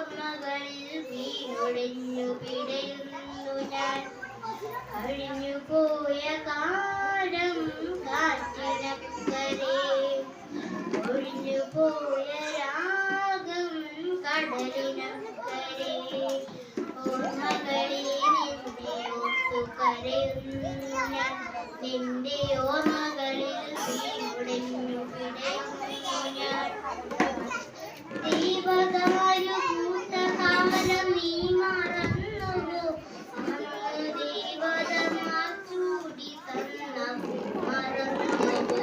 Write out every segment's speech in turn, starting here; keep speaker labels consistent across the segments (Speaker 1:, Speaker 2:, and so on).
Speaker 1: ഓർമ്മകളിൽ വീണൊടിഞ്ഞു പിടയുന്നു ഞാൻ. കഴിഞ്ഞു പോയ കാലം കാറ്റിനക്കരെ, ഒഴിഞ്ഞു പോയ രാഗം കടലിനക്കരെ. ഓർമ്മകളെ നിന്നെ ഓർത്തു കരയുന്നു ഞാൻ. നിന്റെ ഓർമ്മകളിൽ വീണൊടിഞ്ഞു പിടയുന്നു ഞാൻ. ദൈവദാരു പൂത്ത കാലം നീ മറന്നുവോ? അന്ന് ദൈവതമാർ ചൂടി തന്ന മറന്നുവോ?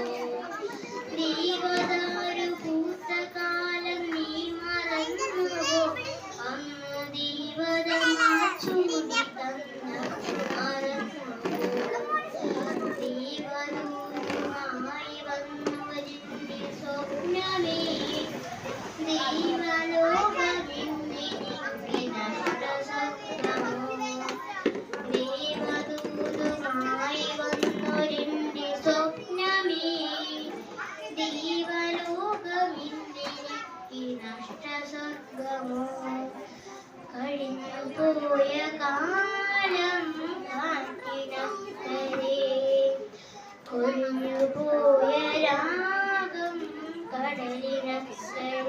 Speaker 1: ദൈവദാരു പൂത്ത കാലം നീ മറന്നുവോ? അന്ന് ദൈവതമാർ ചൂടി തന്ന മറന്നുവോ? ദൈവദൂതമായി വന്നവരിന്റെ സ്വപ്നമേ, ദൈവലോകമെന്നെനിക്ക് നഷ്ടസ്വപ്നമോ? ദൈവദൂതമായി വന്നൊരെന്റെ സ്വപ്നമേ, ദൈവലോകമെന്നെനിക്ക് നഷ്ടസ്വർഗമോ? കഴിഞ്ഞു പോയ കാലം കാറ്റിനക്കരെ, ഒഴിഞ്ഞു പോയ രാഗം കടലിനക്കരെ.